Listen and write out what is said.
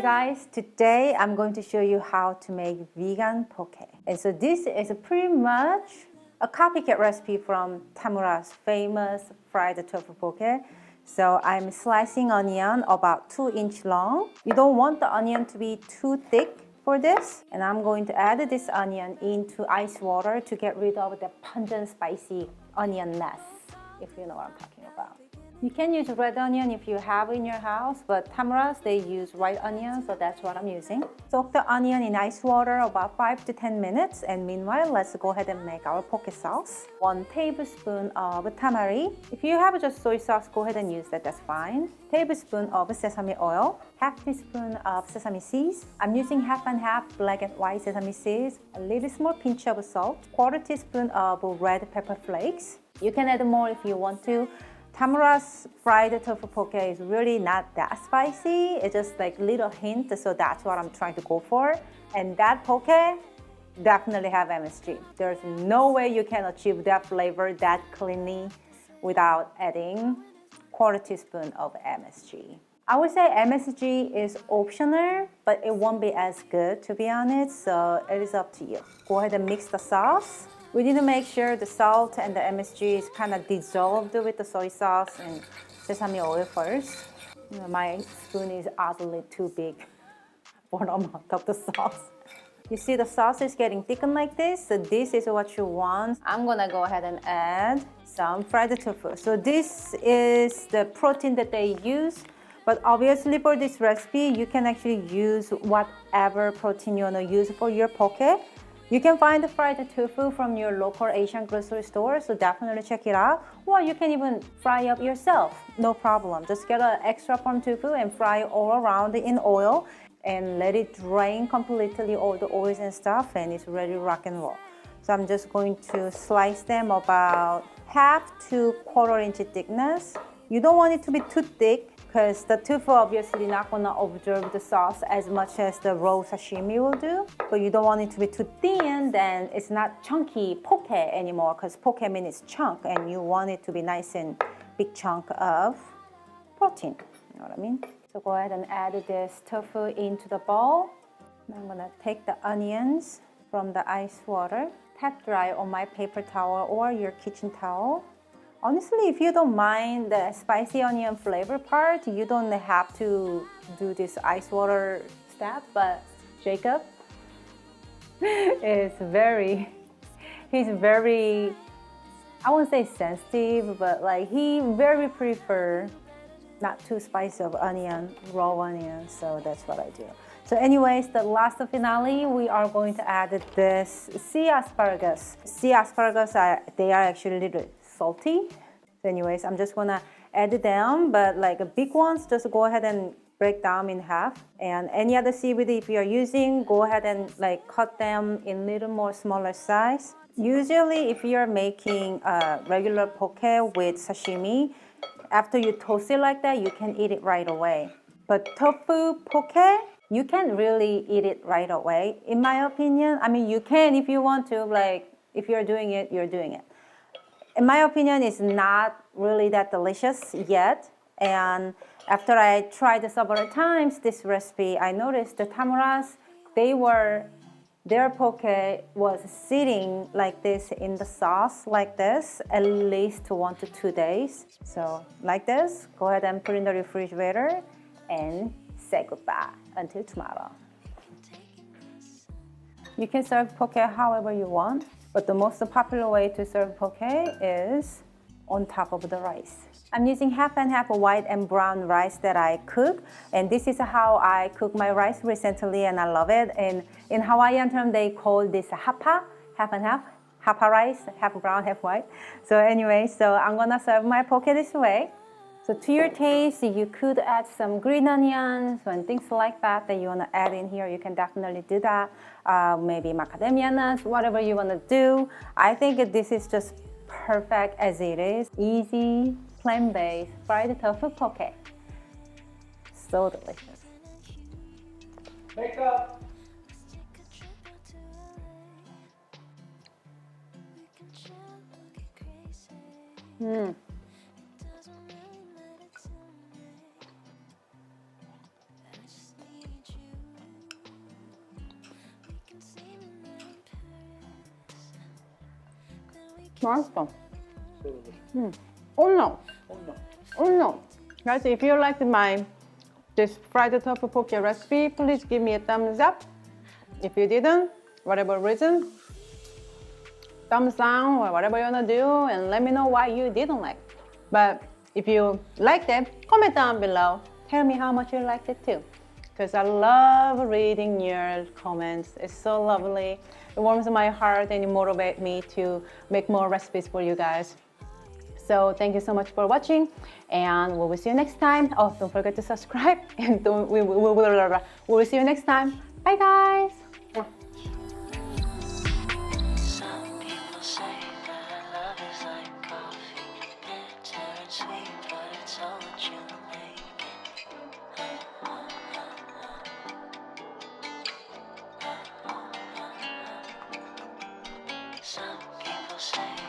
Hi guys, today I'm going to show you how to make vegan poke. And so this is pretty much a copycat recipe from Tamura's famous fried tofu poke. So I'm slicing onion about 2-inch long. You don't want the onion to be too thick for this. And I'm going to add this onion into ice water to get rid of the pungent spicy onion mess, if you know what I'm talking about. You can use red onion if you have in your house, but Tamara's, they use white onion, so that's what I'm using. Soak the onion in ice water about 5 to 10 minutes, and meanwhile, let's go ahead and make our poke sauce. 1 tablespoon of tamari. If you have just soy sauce, go ahead and use that, that's fine. Tablespoon of sesame oil, half teaspoon of sesame seeds. I'm using half and half black and white sesame seeds, a little small pinch of salt, 1/4 teaspoon of red pepper flakes. You can add more if you want to. Tamura's fried tofu poke is really not that spicy. It's just like little hint, so that's what I'm trying to go for. And that poke definitely have MSG. There's no way you can achieve that flavor that cleanly without adding 1/4 teaspoon of MSG. I would say MSG is optional, but it won't be as good, to be honest, so it is up to you. Go ahead and mix the sauce. We need to make sure the salt and the MSG is kind of dissolved with the soy sauce and sesame oil first. My spoon is oddly too big for the amount of the sauce. You see the sauce is getting thickened like this, so this is what you want. I'm gonna go ahead and add some fried tofu. So this is the protein that they use, but obviously for this recipe, you can actually use whatever protein you wanna use for your poke. You can find the fried tofu from your local Asian grocery store, so definitely check it out. Or you can even fry up yourself, no problem. Just get an extra from tofu and fry all around in oil and let it drain completely all the oils and stuff, and it's ready to rock and roll. So I'm just going to slice them about 1/2 to 1/4 inch thickness. You don't want it to be too thick, because the tofu obviously not gonna absorb the sauce as much as the raw sashimi will do. But you don't want it to be too thin, then it's not chunky poke anymore, because poke means chunk, and you want it to be nice and big chunk of protein. You know what I mean? So go ahead and add this tofu into the bowl. And I'm gonna take the onions from the ice water, tap dry on my paper towel or your kitchen towel. Honestly, if you don't mind the spicy onion flavor part, you don't have to do this ice water step, but Jacob is he's very, I won't say sensitive, but like he very prefer not too spicy of onion, raw onion, so that's what I do. So anyways, the last finale, we are going to add this sea asparagus. Sea asparagus, they are actually a little salty. So anyways, I'm just gonna add them, but like big ones, just go ahead and break them in half. And any other seaweed if you're using, go ahead and like cut them in little more smaller size. Usually if you're making a regular poke with sashimi, after you toast it like that, you can eat it right away. But tofu poke, you can't really eat it right away, in my opinion. I mean, you can if you want to, like if you're doing it, you're doing it. In my opinion, it's not really that delicious yet. And after I tried several times this recipe, I noticed the Tamura's, their poke was sitting like this in the sauce like this at least 1 to 2 days. So like this, go ahead and put in the refrigerator and say goodbye until tomorrow. You can serve poke however you want, but the most popular way to serve poke is on top of the rice. I'm using half and half white and brown rice that I cook, and this is how I cook my rice recently, and I love it. And in Hawaiian term, they call this hapa, half and half, hapa rice, half brown, half white. So anyway, so I'm gonna serve my poke this way. So to your taste, you could add some green onions and things like that you want to add in here. You can definitely do that. Maybe macadamia nuts, whatever you want to do. I think this is just perfect as it is. Easy, plant-based, fried tofu poke. So delicious. Wake up! 맛있어. 썰어보세요. Oh no. 엄마. Oh no. Guys, if you liked this fried tofu poke recipe, please give me a thumbs up. If you didn't, whatever reason, thumbs down or whatever you wanna do, and let me know why you didn't like. But if you liked it, comment down below. Tell me how much you liked it too. Because I love reading your comments. It's so lovely. It warms my heart and it motivates me to make more recipes for you guys. So thank you so much for watching, and we will see you next time. Oh, don't forget to subscribe, and we will see you next time. Bye, guys. Some people say that love is like coffee, bitter and sweet, but it's all that you make it. Some people say